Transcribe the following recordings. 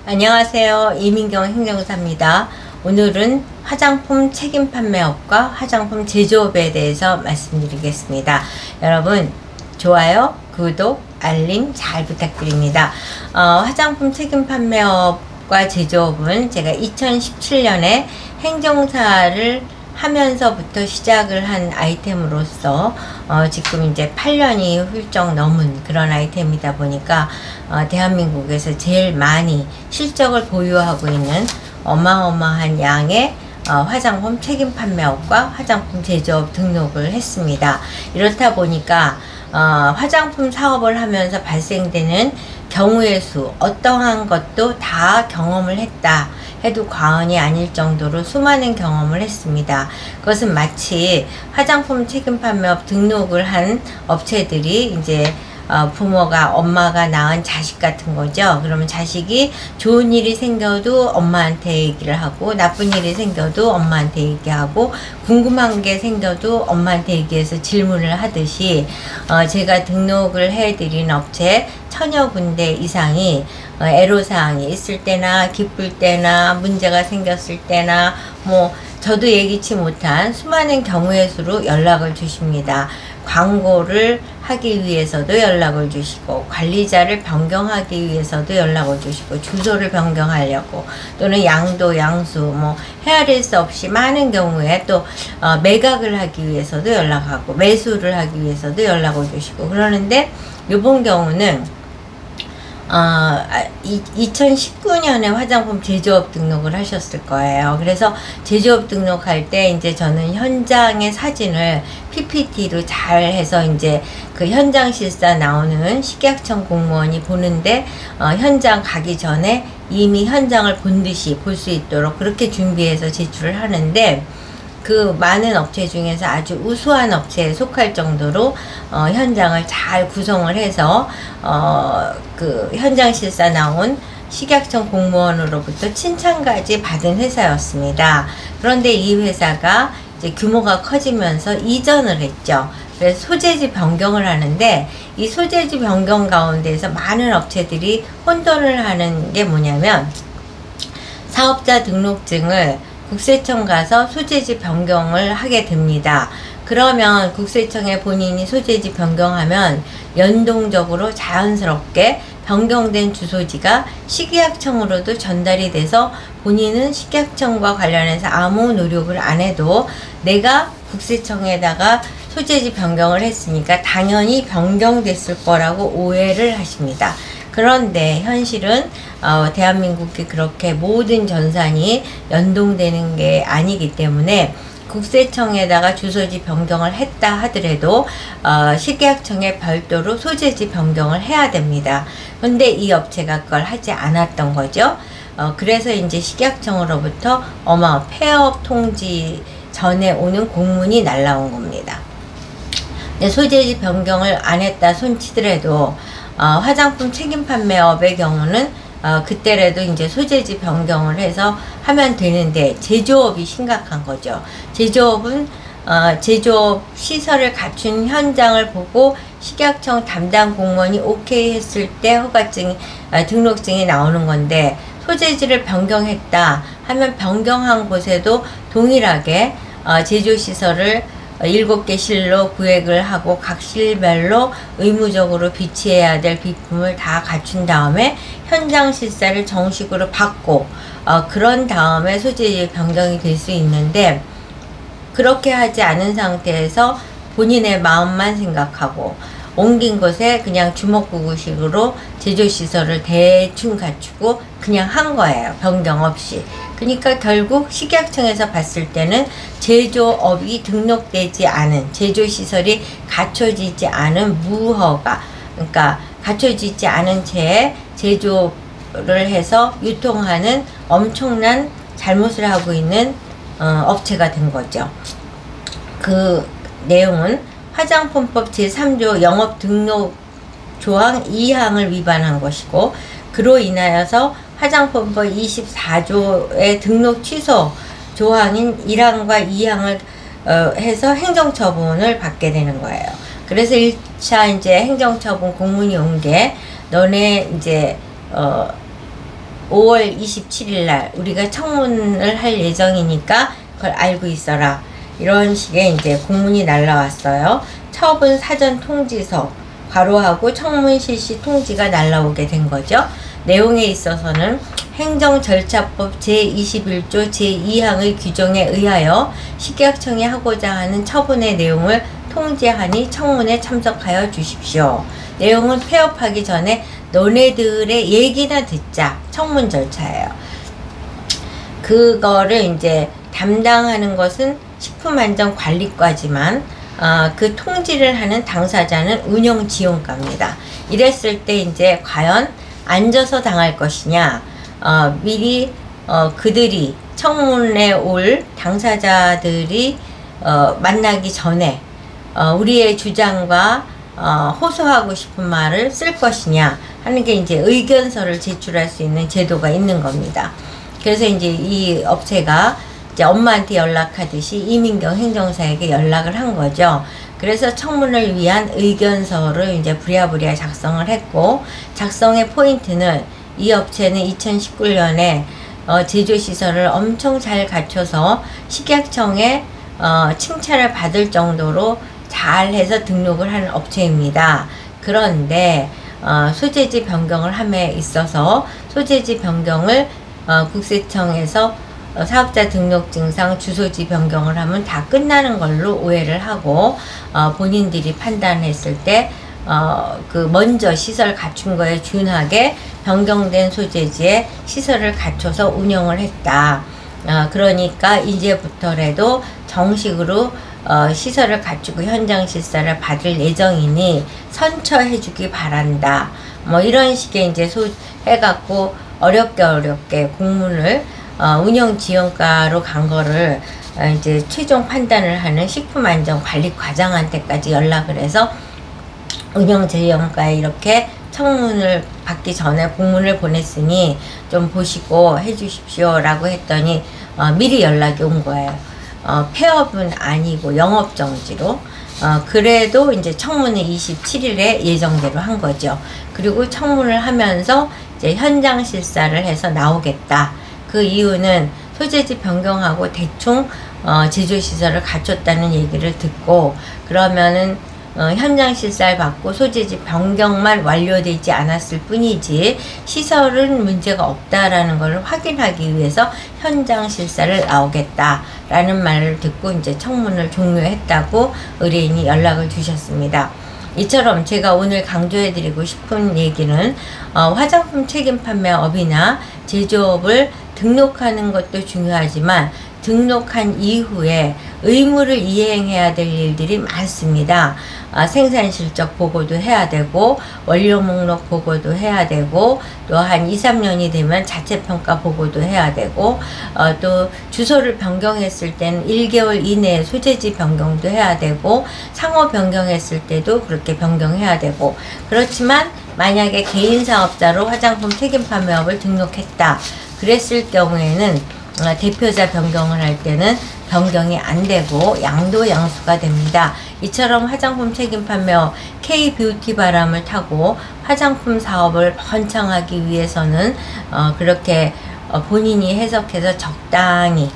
안녕하세요. 이민경 행정사입니다. 오늘은 화장품 책임 판매업과 화장품 제조업에 대해서 말씀드리겠습니다. 여러분 좋아요, 구독, 알림 잘 부탁드립니다. 화장품 책임 판매업과 제조업은 제가 2017년에 행정사를 하면서부터 시작을 한 아이템으로서 지금 이제 8년이 훌쩍 넘은 그런 아이템이다 보니까 대한민국에서 제일 많이 실적을 보유하고 있는 어마어마한 양의 화장품 책임 판매업과 화장품 제조업 등록을 했습니다. 이렇다 보니까 화장품 사업을 하면서 발생되는 경우의 수, 어떠한 것도 다 경험을 했다 해도 과언이 아닐 정도로 수많은 경험을 했습니다. 그것은 마치 화장품 책임 판매업 등록을 한 업체들이 이제 부모가, 엄마가 낳은 자식 같은 거죠. 그러면 자식이 좋은 일이 생겨도 엄마한테 얘기를 하고, 나쁜 일이 생겨도 엄마한테 얘기하고, 궁금한 게 생겨도 엄마한테 얘기해서 질문을 하듯이 제가 등록을 해드린 업체 1000여 군데 이상이 애로사항이 있을 때나 기쁠 때나 문제가 생겼을 때나 저도 예기치 못한 수많은 경우의 수로 연락을 주십니다. 광고를 하기 위해서도 연락을 주시고, 관리자를 변경하기 위해서도 연락을 주시고, 주소를 변경하려고, 또는 양도, 양수, 헤아릴 수 없이 많은 경우에 또 매각을 하기 위해서도 연락하고, 매수를 하기 위해서도 연락을 주시고, 그러는데 이번 경우는 2019년에 화장품 제조업 등록을 하셨을 거예요. 그래서 제조업 등록할 때 이제 저는 현장의 사진을 PPT로 잘 해서 이제 그 현장 실사 나오는 식약청 공무원이 보는데 현장 가기 전에 이미 현장을 본 듯이 볼 수 있도록 그렇게 준비해서 제출을 하는데, 그 많은 업체 중에서 아주 우수한 업체에 속할 정도로 현장을 잘 구성을 해서 그 현장 실사 나온 식약청 공무원으로부터 칭찬까지 받은 회사였습니다. 그런데 이 회사가 이제 규모가 커지면서 이전을 했죠. 그래서 소재지 변경을 하는데, 이 소재지 변경 가운데에서 많은 업체들이 혼돈을 하는 게 뭐냐면, 사업자 등록증을 국세청 가서 소재지 변경을 하게 됩니다. 그러면 국세청에 본인이 소재지 변경하면 연동적으로 자연스럽게 변경된 주소지가 식약청으로도 전달이 돼서 본인은 식약청과 관련해서 아무 노력을 안 해도 내가 국세청에다가 소재지 변경을 했으니까 당연히 변경됐을 거라고 오해를 하십니다. 그런데 현실은 대한민국이 그렇게 모든 전산이 연동되는 게 아니기 때문에 국세청에다가 주소지 변경을 했다 하더라도 식약청에 별도로 소재지 변경을 해야 됩니다. 근데 이 업체가 그걸 하지 않았던 거죠. 그래서 이제 식약청으로부터 폐업 통지 전에 오는 공문이 날라온 겁니다. 근데 소재지 변경을 안 했다 손치더라도 화장품 책임 판매업의 경우는 그때라도 이제 소재지 변경을 해서 하면 되는데, 제조업이 심각한 거죠. 제조업은 제조업 시설을 갖춘 현장을 보고 식약청 담당 공무원이 오케이 했을 때 허가증이 등록증이 나오는 건데, 소재지를 변경했다 하면 변경한 곳에도 동일하게 제조시설을 7개 실로 구획을 하고 각 실별로 의무적으로 비치해야 될 비품을 다 갖춘 다음에 현장 실사를 정식으로 받고 그런 다음에 소재지 변경이 될 수 있는데, 그렇게 하지 않은 상태에서 본인의 마음만 생각하고 옮긴 곳에 그냥 주먹구구식으로 제조시설을 대충 갖추고 그냥 한 거예요. 변경 없이. 그러니까 결국 식약청에서 봤을 때는 제조업이 등록되지 않은, 제조시설이 갖춰지지 않은 무허가, 그러니까 갖춰지지 않은 채 제조를 해서 유통하는 엄청난 잘못을 하고 있는 업체가 된 거죠. 그 내용은 화장품법 제3조 영업등록조항 2항을 위반한 것이고, 그로 인하여서 화장품법 24조의 등록 취소 조항인 1항과 2항을 해서 행정처분을 받게 되는 거예요. 그래서 1차 이제 행정처분 공문이 온 게, 너네 이제 5월 27일 날 우리가 청문을 할 예정이니까 그걸 알고 있어라. 이런 식의 이제 공문이 날라왔어요. 처분 사전 통지서 괄호하고 청문 실시 통지가 날라오게 된 거죠. 내용에 있어서는 행정절차법 제21조 제2항의 규정에 의하여 식약청이 하고자 하는 처분의 내용을 통지하니 청문에 참석하여 주십시오. 내용은 폐업하기 전에 너네들의 얘기나 듣자. 청문 절차예요. 그거를 이제 담당하는 것은 식품안전관리과지만 그 통지를 하는 당사자는 운영지원과입니다. 이랬을 때 이제 과연 앉아서 당할 것이냐, 미리 그들이 청문회 올 당사자들이 만나기 전에 우리의 주장과 호소하고 싶은 말을 쓸 것이냐 하는 게 이제 의견서를 제출할 수 있는 제도가 있는 겁니다. 그래서 이제 이 업체가 이제 엄마한테 연락하듯이 이민경 행정사에게 연락을 한 거죠. 그래서 청문을 위한 의견서를 이제 부랴부랴 작성을 했고, 작성의 포인트는 이 업체는 2019년에 제조시설을 엄청 잘 갖춰서 식약청에 칭찬을 받을 정도로 잘해서 등록을 하는 업체입니다. 그런데 소재지 변경을 함에 있어서 소재지 변경을 국세청에서 사업자 등록증상 주소지 변경을 하면 다 끝나는 걸로 오해를 하고 본인들이 판단했을 때 그 먼저 시설 갖춘 거에 준하게 변경된 소재지에 시설을 갖춰서 운영을 했다. 그러니까 이제부터라도 정식으로 시설을 갖추고 현장 실사를 받을 예정이니 선처해 주기 바란다. 뭐 이런 식의 이제 해갖고 어렵게 공문을 운영지원과로 간 거를 이제 최종 판단을 하는 식품안전관리과장한테까지 연락을 해서 운영지원과에 이렇게 청문을 받기 전에 공문을 보냈으니 좀 보시고 해주십시오 라고 했더니 미리 연락이 온 거예요. 폐업은 아니고 영업정지로. 그래도 이제 청문은 27일에 예정대로 한 거죠. 그리고 청문을 하면서 이제 현장 실사를 해서 나오겠다. 그 이유는 소재지 변경하고 대충 제조시설을 갖췄다는 얘기를 듣고, 그러면은 현장 실사를 받고 소재지 변경만 완료되지 않았을 뿐이지 시설은 문제가 없다라는 걸 확인하기 위해서 현장 실사를 나오겠다라는 말을 듣고 이제 청문을 종료했다고 의뢰인이 연락을 주셨습니다. 이처럼 제가 오늘 강조해드리고 싶은 얘기는 화장품 책임 판매업이나 제조업을 등록하는 것도 중요하지만 등록한 이후에 의무를 이행해야 될 일들이 많습니다. 생산 실적 보고도 해야 되고 원료 목록 보고도 해야 되고 또 한 2~3년이 되면 자체평가 보고도 해야 되고 또 주소를 변경했을 때는 1개월 이내에 소재지 변경도 해야 되고 상호 변경했을 때도 그렇게 변경해야 되고, 그렇지만 만약에 개인 사업자로 화장품 책임 판매업을 등록했다 그랬을 경우에는 대표자 변경을 할 때는 변경이 안 되고 양도 양수가 됩니다. 이처럼 화장품 책임 판매업 K-뷰티 바람을 타고 화장품 사업을 번창하기 위해서는 그렇게 본인이 해석해서 적당히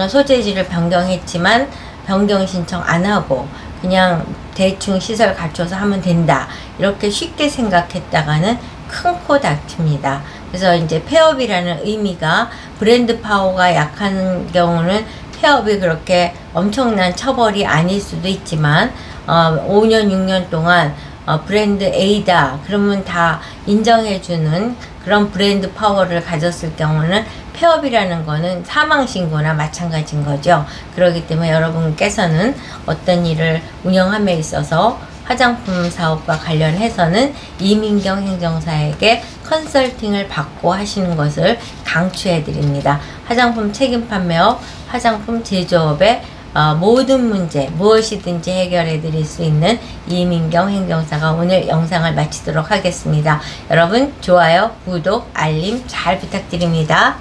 소재지를 변경했지만 변경 신청 안 하고 그냥 대충 시설 갖춰서 하면 된다, 이렇게 쉽게 생각했다가는 큰 코 다튑니다. 그래서 이제 폐업이라는 의미가 브랜드 파워가 약한 경우는 폐업이 그렇게 엄청난 처벌이 아닐 수도 있지만 5년 6년 동안 브랜드 A다 그러면 다 인정해주는 그런 브랜드 파워를 가졌을 경우는 폐업이라는 거는 사망신고나 마찬가지인 거죠. 그렇기 때문에 여러분께서는 어떤 일을 운영함에 있어서 화장품 사업과 관련해서는 이민경 행정사에게 컨설팅을 받고 하시는 것을 강추해 드립니다. 화장품 책임 판매업, 화장품 제조업의 모든 문제 무엇이든지 해결해 드릴 수 있는 이민경 행정사가 오늘 영상을 마치도록 하겠습니다. 여러분 좋아요, 구독, 알림 잘 부탁드립니다.